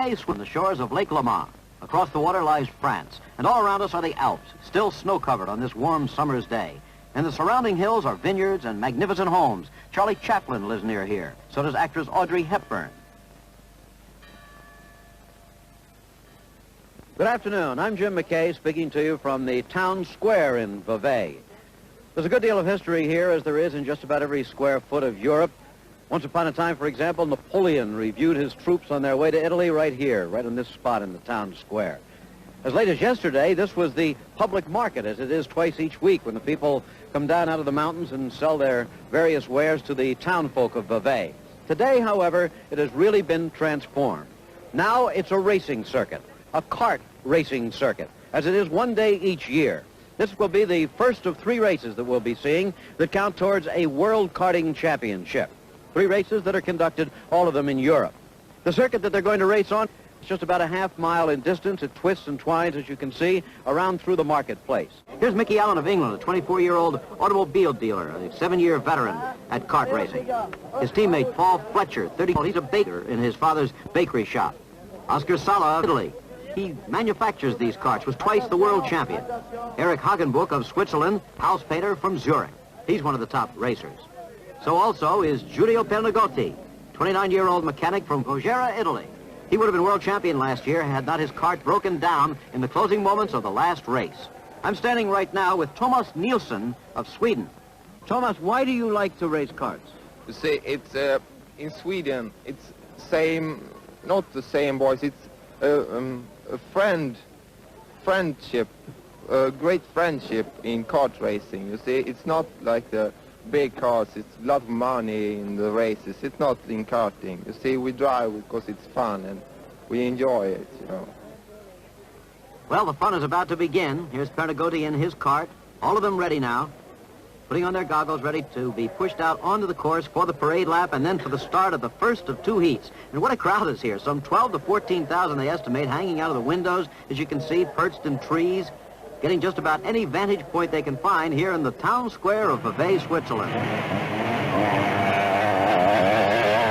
From the shores of Lake Leman. Across the water lies France, and all around us are the Alps, still snow-covered on this warm summer's day. In the surrounding hills are vineyards and magnificent homes. Charlie Chaplin lives near here. So does actress Audrey Hepburn. Good afternoon. I'm Jim McKay speaking to you from the town square in Vevey. There's a good deal of history here, as there is in just about every square foot of Europe. Once upon a time, for example, Napoleon reviewed his troops on their way to Italy right here, right on this spot in the town square. As late as yesterday, this was the public market, as it is twice each week, when the people come down out of the mountains and sell their various wares to the townfolk of Vevey. Today, however, it has really been transformed. Now it's a racing circuit, a kart racing circuit, as it is one day each year. This will be the first of 3 races that we'll be seeing that count towards a World Karting Championship. 3 races that are conducted, all of them in Europe. The circuit that they're going to race on is just about a half-mile in distance. It twists and twines, as you can see, around through the marketplace. Here's Mickey Allen of England, a 24-year-old automobile dealer, a 7-year veteran at kart racing. His teammate, Paul Fletcher, 30, he's a baker in his father's bakery shop. Oscar Sala of Italy. He manufactures these karts, was twice the world champion. Eric Hagenbuch of Switzerland, house painter from Zurich. He's one of the top racers. So also is Giulio Pernagotti, 29-year-old mechanic from Voghera, Italy. He would have been world champion last year had not his kart broken down in the closing moments of the last race. I'm standing right now with Thomas Nilsson of Sweden. Thomas, why do you like to race karts? You see, it's in Sweden, it's not the same, boys. It's a friendship, a great friendship in kart racing. You see, it's not like the big cars. It's a lot of money in the races. It's not in karting. You see, we drive because it's fun and we enjoy it, you know. Well, the fun is about to begin. Here's Pernagotti in his kart, all of them ready now, putting on their goggles, ready to be pushed out onto the course for the parade lap and then for the start of the first of 2 heats. And what a crowd is here. Some 12 to 14,000 they estimate, hanging out of the windows, as you can see, perched in trees, getting just about any vantage point they can find here in the town square of Vevey, Switzerland.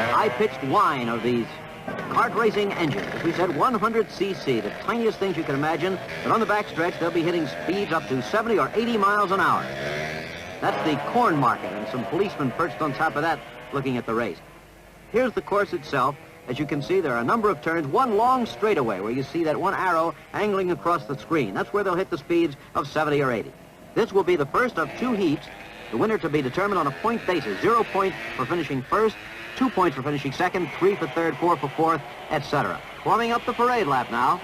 High-pitched whine of these kart racing engines. As we said, 100cc, the tiniest things you can imagine, but on the backstretch they'll be hitting speeds up to 70 or 80 miles an hour. That's the corn market, and some policemen perched on top of that looking at the race. Here's the course itself. As you can see, there are a number of turns, one long straightaway where you see that one arrow angling across the screen. That's where they'll hit the speeds of 70 or 80. This will be the first of 2 heats, the winner to be determined on a point basis. 0 points for finishing first, 2 points for finishing second, 3 for third, 4 for fourth, etc. Warming up the parade lap now.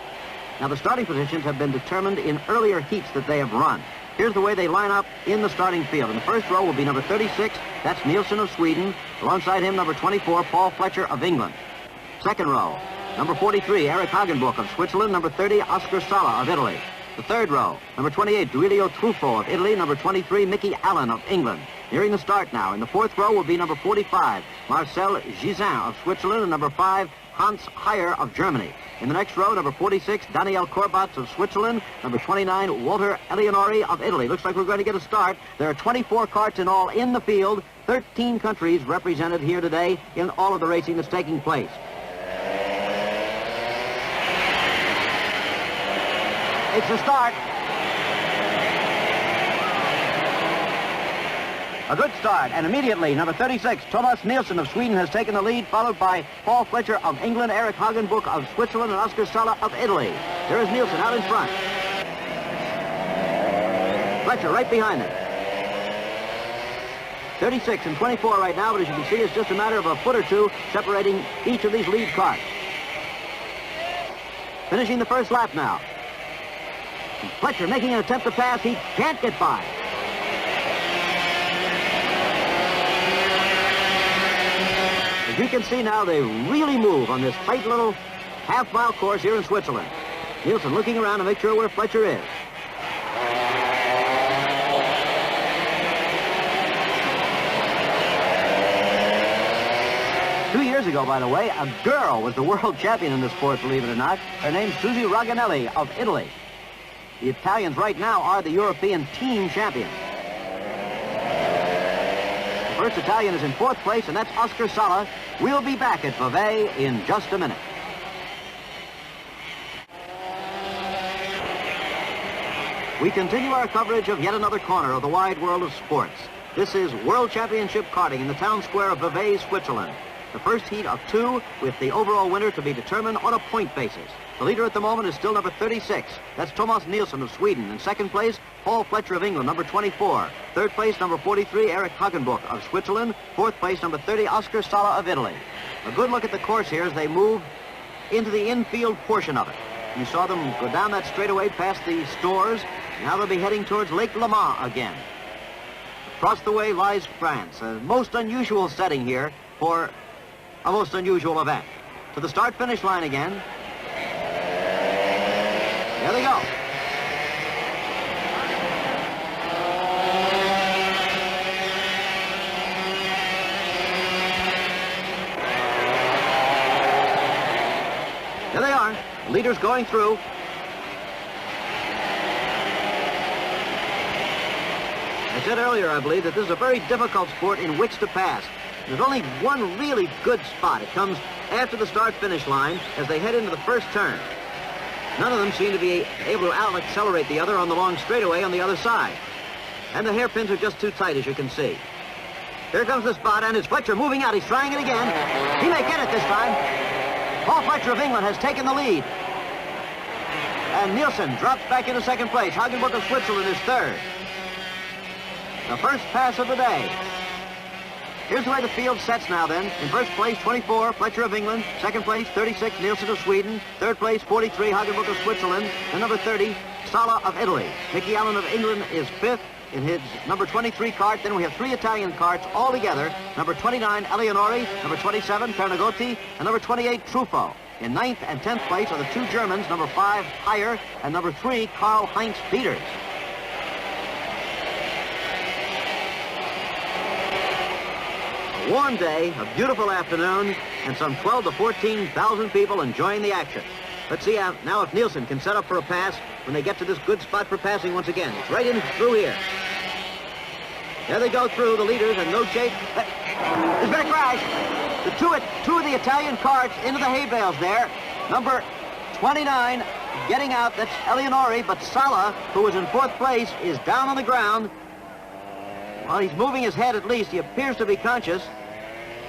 Now, the starting positions have been determined in earlier heats that they have run. Here's the way they line up in the starting field. In the first row will be number 36, that's Nilsson of Sweden. Alongside him, number 24, Paul Fletcher of England. Second row, number 43, Eric Hagenbuch of Switzerland. Number 30, Oscar Sala of Italy. The third row, number 28, Giulio Truffo of Italy. Number 23, Mickey Allen of England. Nearing the start now. In the fourth row will be number 45, Marcel Gisin of Switzerland. And number 5, Hans Heyer of Germany. In the next row, number 46, Daniel Korbatz of Switzerland. Number 29, Walter Eleonori of Italy. Looks like we're going to get a start. There are 24 karts in all in the field. 13 countries represented here today in all of the racing that's taking place. It's a start. A good start, and immediately, number 36, Thomas Nilsson of Sweden has taken the lead, followed by Paul Fletcher of England, Eric Hagenbuch of Switzerland, and Oscar Sala of Italy. There is Nilsson out in front. Fletcher right behind him. 36 and 24 right now, but as you can see, it's just a matter of a foot or two separating each of these lead karts. Finishing the first lap now. Fletcher making an attempt to pass. He can't get by. As you can see now, they really move on this tight little half-mile course here in Switzerland. Nilsson looking around to make sure where Fletcher is. Years ago, by the way, a girl was the world champion in the sport, believe it or not. Her name's Susie Raganelli of Italy. The Italians right now are the European team champions. The first Italian is in 4th place, and that's Oscar Sala. We'll be back at Vevey in just a minute. We continue our coverage of yet another corner of the wide world of sports. This is World Championship karting in the town square of Vevey, Switzerland. The first heat of 2, with the overall winner to be determined on a point basis. The leader at the moment is still number 36. That's Thomas Nilsson of Sweden. In second place, Paul Fletcher of England, number 24. Third place, number 43, Eric Hagenbuch of Switzerland. Fourth place, number 30, Oscar Sala of Italy. A good look at the course here as they move into the infield portion of it. You saw them go down that straightaway past the stores. Now they'll be heading towards Lake Le Mans again. Across the way lies France, a most unusual setting here for a most unusual event. To the start-finish line again. There they go. There they are. Leaders going through. I said earlier, I believe, that this is a very difficult sport in which to pass. There's only one really good spot. It comes after the start-finish line as they head into the first turn. None of them seem to be able to out-accelerate the other on the long straightaway on the other side. And the hairpins are just too tight, as you can see. Here comes the spot, and it's Fletcher moving out. He's trying it again. He may get it this time. Paul Fletcher of England has taken the lead. And Nilsson drops back into second place. Hagenbuch of Switzerland is third. The first pass of the day. Here's the way the field sets now then. In first place, 24, Fletcher of England. Second place, 36, Nilsson of Sweden. Third place, 43, Hagenbuch of Switzerland. And number 30, Sala of Italy. Mickey Allen of England is fifth in his number 23 kart. Then we have 3 Italian karts all together. Number 29, Eleonori. Number 27, Pernagotti. And number 28, Truffaut. In 9th and 10th place are the 2 Germans, number 5, Heyer, and number 3, Karl-Heinz Peters. A warm day, a beautiful afternoon, and some 12 to 14,000 people enjoying the action. Let's see now if Nilsson can set up for a pass when they get to this good spot for passing once again. It's right in through here. There they go through, the leaders, and no chase. There's been a crash. The two of the Italian karts into the hay bales there. Number 29 getting out, that's Eleonori, but Sala, who was in 4th place, is down on the ground. Well, he's moving his head at least. He appears to be conscious.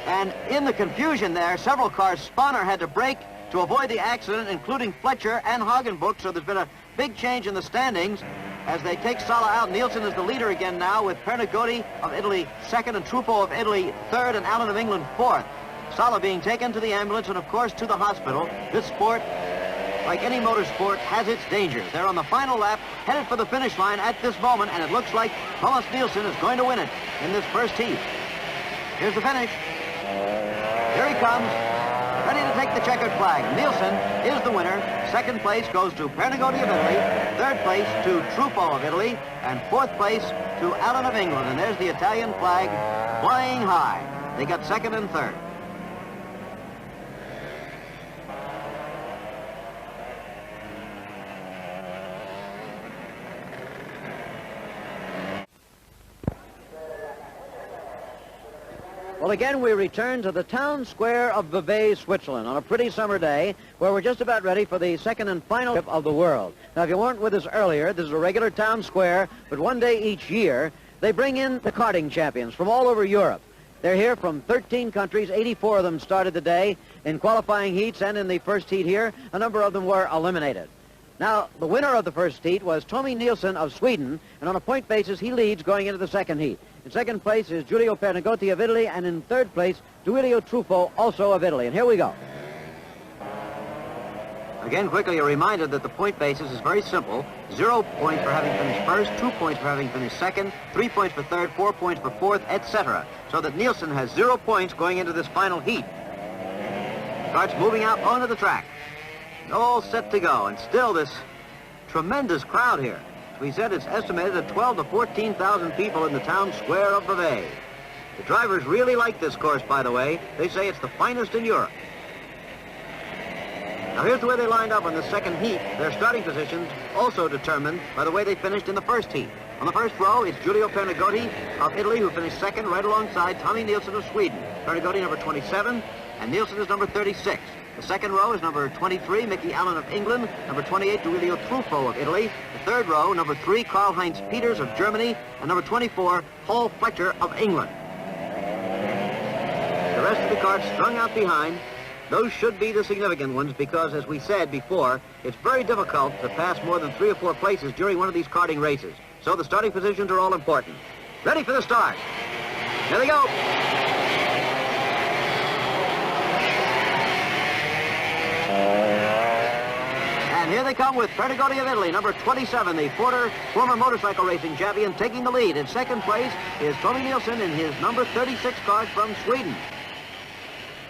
And in the confusion there, several cars spun or had to brake to avoid the accident, including Fletcher and Hagenbuch. So there's been a big change in the standings as they take Sala out. Nilsson is the leader again now, with Pernagotti of Italy second and Truffaut of Italy third and Allen of England fourth. Sala being taken to the ambulance and, of course, to the hospital. This sport, like any motorsport, has its dangers. They're on the final lap, headed for the finish line at this moment, and it looks like Thomas Nilsson is going to win it in this first heat. Here's the finish. Here he comes, ready to take the checkered flag. Nilsson is the winner. Second place goes to Pernagotti of Italy. Third place to Truffaut of Italy. And fourth place to Allen of England. And there's the Italian flag flying high. They got second and third. Well, again, we return to the town square of Vevey, Switzerland, on a pretty summer day where we're just about ready for the second and final trip of the world. Now, if you weren't with us earlier, this is a regular town square, but one day each year, they bring in the karting champions from all over Europe. They're here from 13 countries. 84 of them started the day in qualifying heats, and in the first heat here, a number of them were eliminated. Now, the winner of the first heat was Tommy Nilsson of Sweden, and on a point basis, he leads going into the second heat. In second place is Giulio Pernagotti of Italy, and in third place, Duilio Truffaut, also of Italy. And here we go. Again, quickly, a reminder that the point basis is very simple. 0 points for having finished first, 2 points for having finished second, 3 points for third, 4 points for fourth, etc. So that Nilsson has 0 points going into this final heat. Starts moving out onto the track. All set to go, and still this tremendous crowd here. As we said, it's estimated at 12 to 14,000 people in the town square of Vevey. The drivers really like this course, by the way. They say it's the finest in Europe. Now, here's the way they lined up in the second heat. Their starting positions also determined by the way they finished in the first heat. On the first row, it's Giulio Pernagotti of Italy, who finished second right alongside Tommy Nilsson of Sweden. Pernagotti, number 27. and Nilsson is number 36. The second row is number 23, Mickey Allen of England, number 28, Duilio Truffaut of Italy. The third row, number 3, Karl-Heinz Peters of Germany, and number 24, Paul Fletcher of England. The rest of the carts strung out behind. Those should be the significant ones because, as we said before, it's very difficult to pass more than 3 or 4 places during one of these karting races. So the starting positions are all important. Ready for the start. Here they go. And here they come with Pernigodi of Italy, number 27, the former motorcycle racing champion, taking the lead. In second place is Tony Nilsson in his number 36 kart from Sweden.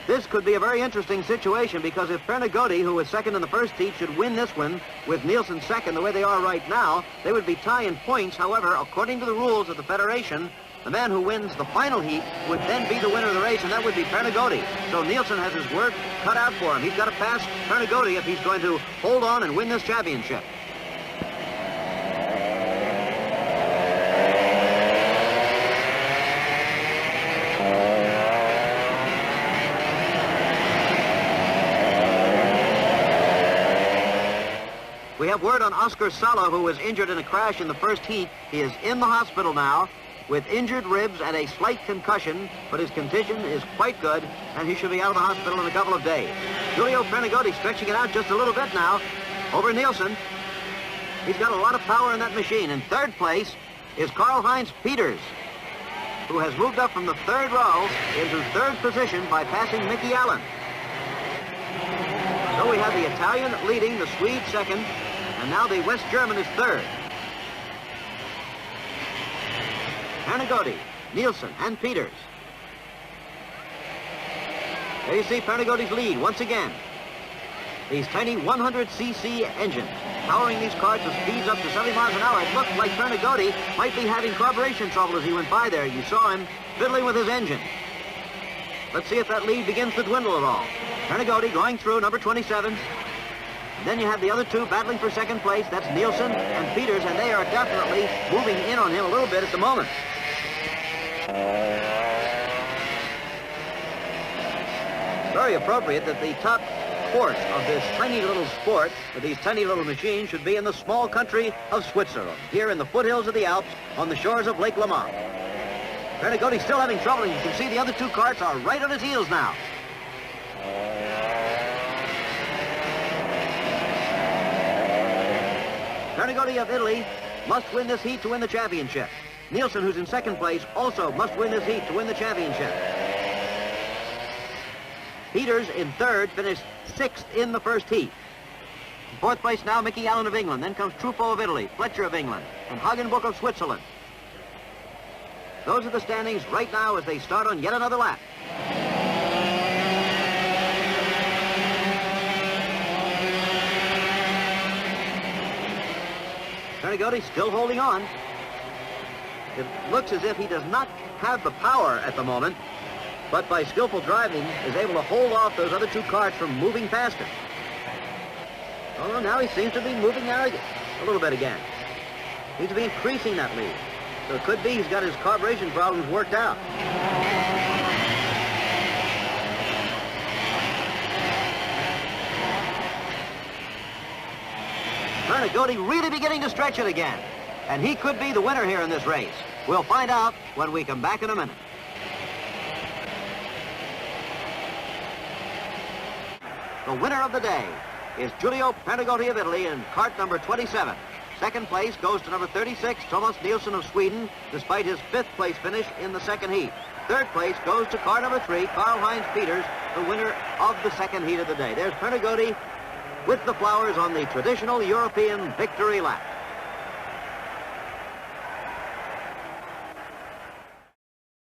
This could be a very interesting situation because if Pernigodi, who was second in the first heat, should win this one with Nilsson second the way they are right now, they would be tying points. However, according to the rules of the Federation, the man who wins the final heat would then be the winner of the race, and that would be Pernigodi. So Nilsson has his work cut out for him. He's got to pass Pernigodi if he's going to hold on and win this championship. We have word on Oscar Sala, who was injured in a crash in the first heat. He is in the hospital now with injured ribs and a slight concussion, but his condition is quite good, and he should be out of the hospital in a couple of days. Giulio Pernigodi stretching it out just a little bit now over Nilsson. He's got a lot of power in that machine. In third place is Karl-Heinz Peters, who has moved up from the third row into third position by passing Mickey Allen. So we have the Italian leading, the Swede second, and now the West German is third. Pernigodi, Nilsson, and Peters. There you see Pernigodi's lead once again. These tiny 100cc engines powering these cars with speeds up to 70 miles an hour. It looked like Pernigodi might be having carburation trouble as he went by there. You saw him fiddling with his engine. Let's see if that lead begins to dwindle at all. Pernigodi going through, number 27. And then you have the other two battling for second place. That's Nilsson and Peters, and they are definitely moving in on him a little bit at the moment. Very appropriate that the top course of this tiny little sport, with these tiny little machines, should be in the small country of Switzerland, here in the foothills of the Alps, on the shores of Lake Leman. Pernigodi's still having trouble, and you can see the other two carts are right on his heels now. Pernigodi of Italy must win this heat to win the championship. Nilsson, who's in second place, also must win this heat to win the championship. Peters in third, finished sixth in the first heat. In fourth place now, Mickey Allen of England. Then comes Truffaut of Italy, Fletcher of England, and Hagenbuch of Switzerland. Those are the standings right now as they start on yet another lap. Pernigodi still holding on. It looks as if he does not have the power at the moment, but by skillful driving is able to hold off those other two carts from moving past him. Oh, now he seems to be moving there a little bit again. Seems to be increasing that lead. So it could be he's got his carburation problems worked out. Pernigodi really beginning to stretch it again. And he could be the winner here in this race. We'll find out when we come back in a minute. The winner of the day is Giulio Pernigodi of Italy in kart number 27. Second place goes to number 36, Thomas Nilsson of Sweden, despite his fifth place finish in the second heat. Third place goes to car number 3, Karl-Heinz Peters, the winner of the second heat of the day. There's Pernigodi with the flowers on the traditional European victory lap.